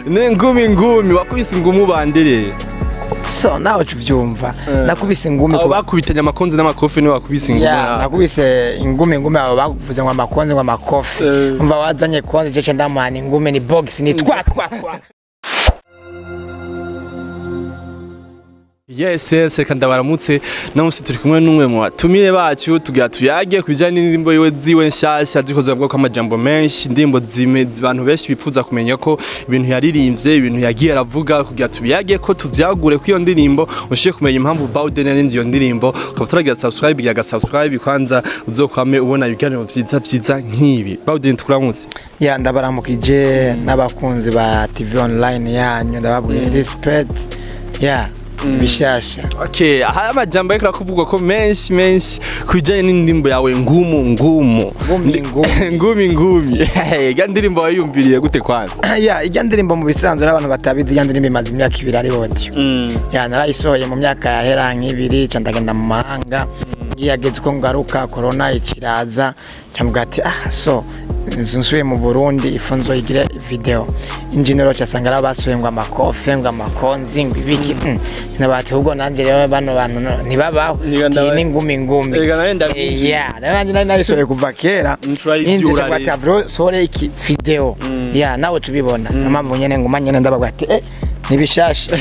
ngumi wakubise ingumi ubandire so nawe uvyumva nakubise ingumi abo bakubitanya amakonzi n'amakofi ni wakubise ingumi nakubise ingumi abo bavuze ngo amakonzi ngo amakofi umva wazanye konzi cece ndamana ingumi ni box ni twa Yes kandi baramutse namusi turi kumwe n'umwe mu batumire bacu tugira tuyage kubijanye n'indirimbo yiwe ziwe nshasha ziko zavuga ko amajambo menshi indimbo zime abantu benshi bifuza kumenya ko ibintu yaririmbye ibintu yagiye aravuga kugira tubiyage ko tuvyagure ku iyo ndirimbo ushike kumenya impamvu Baoden yarinze iyo ndirimbo ukaba subscribe kwanza uzokwame ubona ibiganiro vyiza nk'ibi Baoden tukuramutse ya ndabaramukije n'abakunzi ba TV online yanyu ndababwiye respect bishasha okay aha amajambo yekora kuvugwa ko menshi kujanye n'indimbo yawe ngumi ya ndirimbo wayumviriye gute kwanza ijya ndirimbo mu bisanzwe n'abantu batabizi ijya ndirimbo imaze imyaka 2 ari audio narayisohoye mu myaka yahera nk'ibiri cyo ndagenda mu mahanga yageze ko ngaruka corona ikiraza cyambwa ati so nsubiye mu Burundi ifunzo igira video engineer cyasanga arabasoye ngo amakofe ngo amakonzi ngo ibiki nabati ubwo nanje rero bantu ntibabaho ni ngumi nanje nayisoye kuva kera inje kwatavro sore iki video nawe tubibona mpamvu nyene nguma nyene ndabagwa ati nibishasha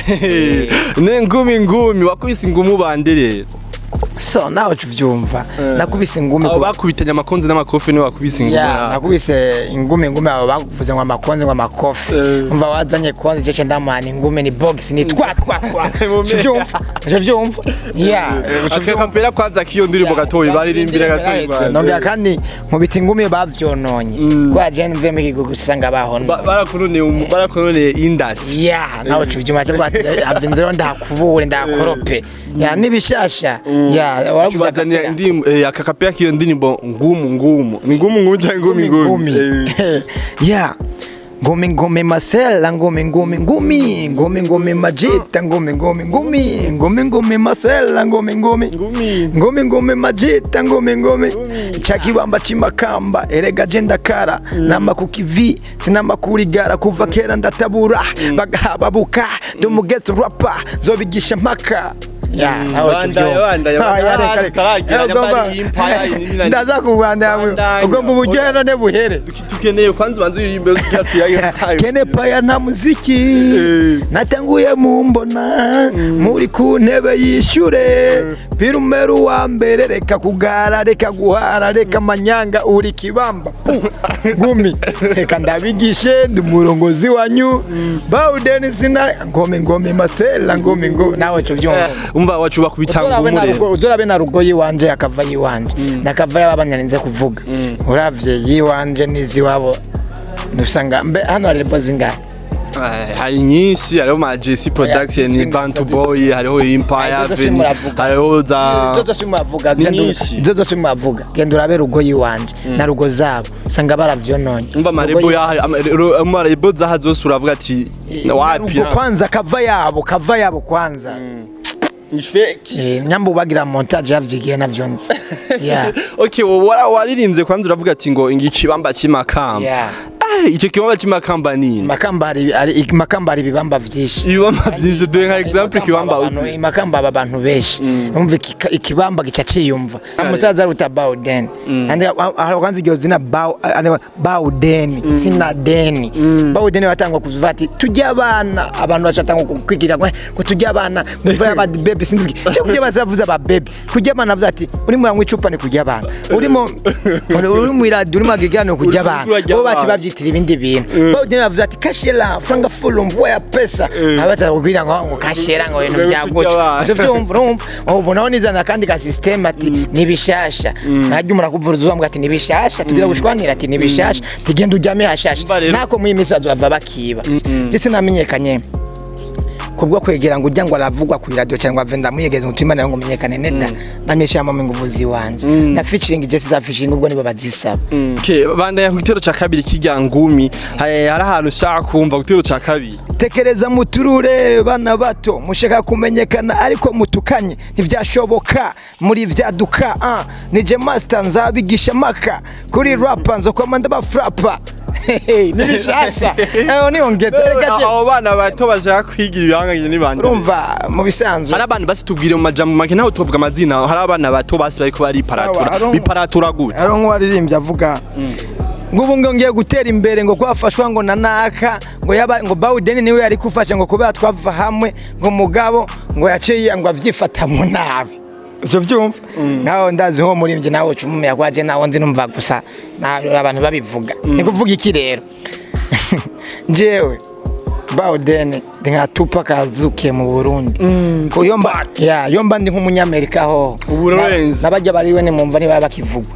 ngumi wakubise ingumi ubandire so nawe uvyumva nakubise ingumi abo bakubitanya amakonzi n'amakofi ni wakubise ingumi nakubise ingumi abo bavuze ngo amakonzi ngo amakofi umva wazanye konzi cece ndamana ingumi ni box ni twa uvyumva akakapera kwanza kiyo ndirimbo gatoyi baririmbira gatoyi ndongera kandi nkubita ingumi bavyononye kwa je nve mu kigo gusanga bahona barakonone industry nawe uvyumva cyo bati avinzero ndakubure ndakorope nibishasha warazanye indimu akakapera kiyo ndirimbo ngumu cyangwa ngumi ngome masela ngome majita ngome masela ngome majita ngome chakibamba chimakamba erega jenda kara nama kukivi sinama kurigara kuva kera ndatabura bagahababuka ndumugetso rapper zobigisha mpaka ndaza kubanda ugomba ubujyana none buhere tukeneye kwanza banze uririmbe usigacu kene paya na muziki natanguye mumbona muri ku ntebe yishure pirumeru wa mbere reka kugara reka guhara reka manyanga uri kibamba gumi reka ndabigishe ndumurongozi wanyu Baoden sina ngome masela ngome nawe cyo vyumva umva wacu bakubitangumure uzorabe na rugo yiwanje akava yiwanje nakava yabanyarinze kuvuga uravye yiwanje nizi wabo nusanga mbe hano ari bozinga hari nyinshi hariho Majesty Production ni Bantu Boy hariho Empire hariho zozo simuvuga genda urabe rugo yiwanje na rugo zabo usanga baravyononye umva marebo zahazose uravuga ati wapi kwanza kava yabo kwanza nyambo bagira montage yavyigiye navyonze okay waririmbye kwanza uravuga ati ngo ingikibamba cy'imakamba icyo kibamba cy'imakamba ni makamba ari bibamba vyinshi duhe nka example kibamba uzi imakamba abantu benshi umva ikibamba gica ciyumva umusaza ruta Baoden ande kwanza iryo zina Baoden sina deni Baoden watangwa kuvuga ati tujya abana abantu bacatangwa kwigira ko tujya abana muvura aba baby sinzi cyo kujya bazavuza aba baby kujya abana avuga ati uri mu icupa ni kujya abana uri mu radio uri magigano kujya abana bo baci babyitira ibindi bintu Baoden avuga ati kashera franga full mvua ya pesa abata kugira ngo kashera ngo ibintu byaguca vyumva ubona nizana kandi ka system ati nibishasha najye umurakuvura uzambwa ati nibishasha tugira gushwanira ati nibishasha tigenda ujyame hashasha nako mu imisazo bava bakiba ndetse namenyekanye kubwo kwegera ngo ujya ngo aravugwa ku radio cyangwa avenda muyegeze mutimana ngo menyekane neda namisha mu nguvuzi wanje na featuring Jesse za featuring ubwo nibo bazisaba banda ya gitero ca kabiri kijya ngumi hari ahantu shaka kumva gitero ca kabiri tekereza muturure bana bato mushaka kumenyekana ariko mutukanye ntivyashoboka muri vyaduka nije master nzabigisha maka kuri rapper nzo komanda ba frapper nibishasha niyo ngeze abo bana bato bashaka kwigira ibihanganye n'ibandi urumva mu bisanzwe hari abantu basi tubwire mu majambo make ntaho tuvuga amazina hari abana bato basi bariko biparatura gute hari nk'uwaririmbye avuga ngubu ngo ngiye gutera imbere ngo kwafashwa ngo nanaka ngo Baoden niwe yari kufasha ngo kubera twava hamwe ngo mugabo ngo yaciye ngo avyifata mu nabi icyo byumva naho ndazi ho muri nje nawo cumumya kwaje nawo nzi numva gusa abantu babivuga ni kuvuga iki rero njewe Baoden ngatupa kazuke mu Burundi ko yomba ndi nk'umunyamerika ho nabajya bariwe ne mumva niba bakivugwa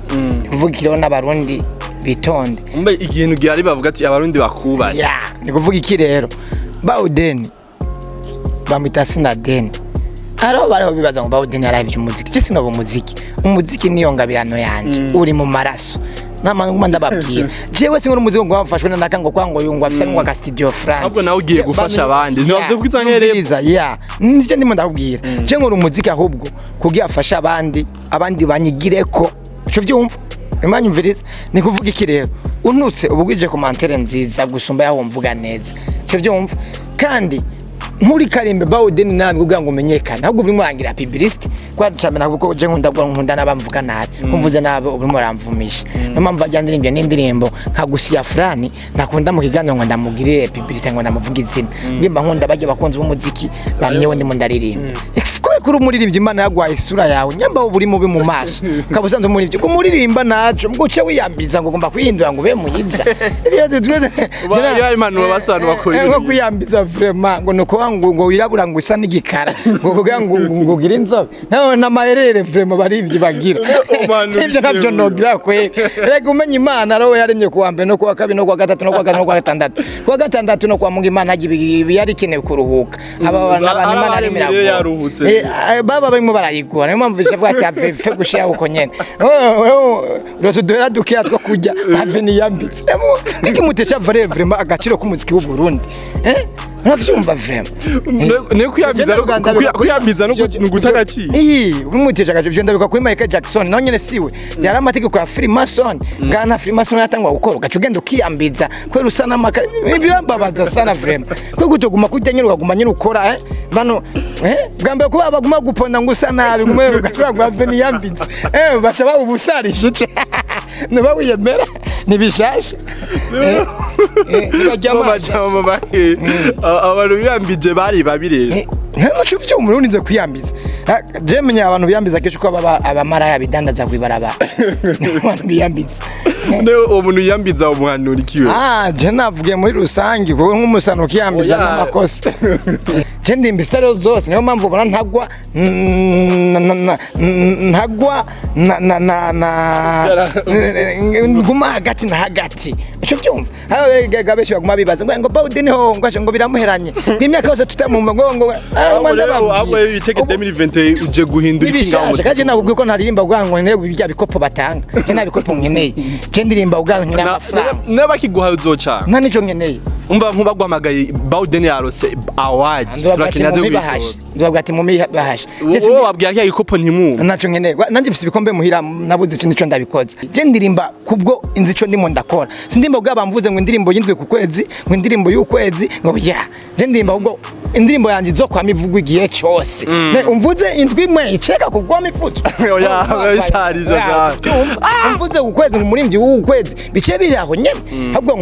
kuvuga ikiro n'abarundi bitonde umbe ikintu gihari bavuga ati abarundi bakubana ni kuvuga iki rero Baoden bamwita Sinaden bariho bibaza ngo Baoden yaravye umuziki cyese no umuziki niyo ngabirano yanje uri mu maraso namanguma ndababwira jewe singo umuziki ngo wafashwe naka ngo kwango yungwa afise ngo ka studio France ahubwo nawe ugiye gufasha abandi ntiwavuze kwizangereza nivyo ndimo ndakubwira je ngo umuziki ahubwo kugira afasha abandi banyigireko cyo vyumva imanye mviriza ni kuvuga iki rero unutse ubugwije commentaire nziza gusumba yaho mvuga neza cyo vyumva kandi nkuri karimbe Baoden nabwo ugango umenyekana ahubwo buri murangira publicity kwa ducamena kuko je nkunda nabamvuga nabi kumvuze nabo buri muramvumisha namamva ajyandirimbe n'indirimbo nkagusiya frani nakunda mu kiganiro ngo ndamugirire publicity ngo ndamuvuga izina ngimba nkunda baje bakunze umuziki bamyewe ndimo ndaririmba kuri umuririmbyi Imana yagwaye isura yawe nyamba buri mubi mu maso kabusanze umuririmbyi kumuririmba naco mguce wiyambiza ngo ngomba kwihindura ngo be muyiza ya Imana basanu bakora ngo kwiyambiza vraiment ngo nuko ngo wirabura ngo isa n'igikara ngo kugira ngo gira inzobe naho n'amaherere vraiment barivyi bagira ibyo navyo nogira kwe rega umenye Imana rowe yaremye kuwa mbere no kuwa kabiri no kuwa gatatu no kuwa kane no kuwa gatandatu kuwa gatandatu no kuwa mungu Imana yari kenewe kuruhuka aba n'abantu Imana yarimira baba barimo barayigora niyo mpamvu bivuga ati avefe gushira uko nyene roso dora dukiya two kujya have ni yambitse ikimutesha vraiment agaciro k'umuziki w'u Burundi Navyumva vraiment. Ne kuyambiza no gutagaci. Umutesha gaje ndabika kuri Michael Jackson naho nyene siwe. Yari amategeko ya Freemason. Ngana Freemason yatangwa gukora gacugenda ukiyambiza kwera usana maka. Birambabaza sana vraiment. Kwe gutoguma kujya nyine ukaguma nyine ukora bano bwambe kuba baguma guponda ngusa nabi gumwe gashobora ngo have ni yambitse. Bacha ba ubusarishice. Niba wiyemera nibishasha. Amajambo make abantu biyambije bari babire nko cyo umurundi nze kwiyambiza jemenya abantu biyambiza kesho ko abamara yabidandaza kwibaraba abantu biyambiza ne umuntu yambiza umuhanura ikiwe je navuge muri rusangi kuko nk'umusano kiyambiza n'amakosa je ndimba stereo zose niyo mpamvu ubona ntagwa nguma hagati na hagati cyo byumva gabeshi baguma bibaza ngo Baoden ho ngo biramuheranye nk'imyaka yose tutamumva ngo abo bitege 2020 uje guhindura ikingaho kaje nakubwiye ko ntaririmba bwango ntego bijya bikopo batanga je nabikopo nkeneye je ndirimba ubwango nkira amafaranga n'abakiguha uzoca nta nico nkeneye umva nkubagwamagaye Baoden yarose award turakinaze wibahashi ndababwira ati mu mibahashi wowe wabwira ko ikopo ntimu naco nkeneye nanje mfise ibikombe muhira nabuze ico nico ndabikoze je ndirimba kubwo inzi ico ndimo ndakora sindimba bwabamvuze ngo indirimbo yindwe ku kwezi ngo indirimbo y'ukwezi ngo je ndirimba ubwo indirimbo yanje izokwama ivugwa igihe cyose umvuze indwi imwe iceka kugwama ifuzo oya isarije za umvuze ukwezi umurimbyi w'ukwezi bice biri aho nyene ahubwo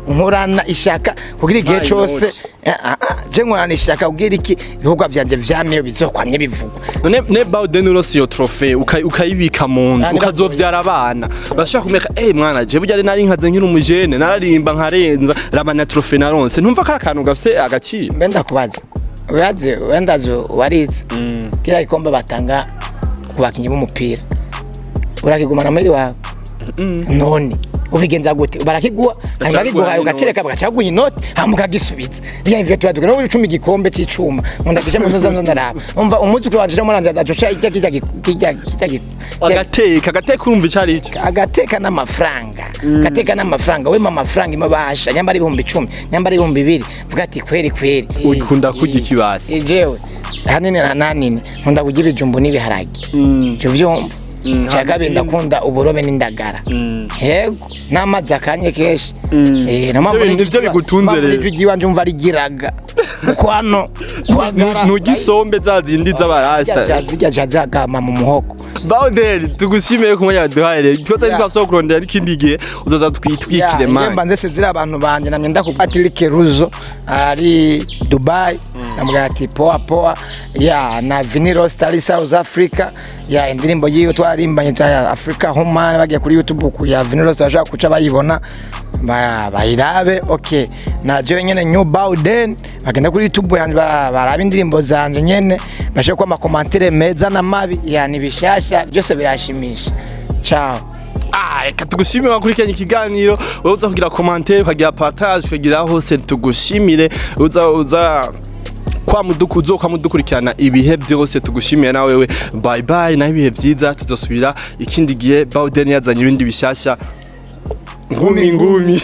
nkorana ishaka kugira igihe cyose je nkorana ishaka kugira iki ibihugu byanje vyamye bizokwamye bivugwa ne Baoden urose yo trophée ukayibika mu nzu ukazovyara abana bashaka kumeka mwana je burya nari nkaze nkiri umujene nararimba nkarenza rabana trophée naronse ntumva karakantu gafise agaciro mbenda kubaza wendazo warize kila ikombe batanga kubakinyi b'umupira urakigumana muri wawe none ubigenza gute barakiguha hanyuma biguha ugacereka bagacaguha inoti hamuka gisubiza bya ivyo tubaduka no 10 gikombe c'icuma ndagije mu nzoza ndaraba umva umuzi wanje mo nanza acoca kijya agateka urumva icari iki agateka n'amafaranga we amafaranga imabasha nyamba ari 10,000 nyamba ari 2,000 vuga ati kweri ukunda kurya ikibasi jewe hanini nkunda kurya ibijumbu n'ibiharage cyo vyumva cya kabiri ndakunda uburobe n'indagara yego n'amazi akanye kenshi nivyo bigutunze rero ijwi ryiwanje umva rigiraga mukwano kwagara ntugisombe zazindi z'abarasta zijya zagama mu muhoko Baoden tugushimiye ku mwanya waduhaye rero twose twaso kurondera ikindi gihe uzoza twitwikire man ngemba ndese zira abantu banje namye ndakubatirike ruzo ari Dubai namubwira ati poa ya na Vinilo Star South Africa ya indirimbo yiyo twarimbanye ya Africa Human bagiye kuri YouTube ku ya Vinilo Star ashaka kuca bayibona bayirabe okay na je nyene New Baoden bagenda kuri YouTube yanje baraba indirimbo zanje nyene bashe kwa amakomantere meza na mabi yani bishasha byose birashimisha ciao reka tugushimire wakurikiranye ikiganiro uza kugira commentaire ukagira partage ukagira hose tugushimire uza kwa mudukurikirana ibihe byose tugushimiye na wewe bye bye na ibihe byiza tuzosubira ikindi gihe Baoden yazanye ibindi bishasha ngumi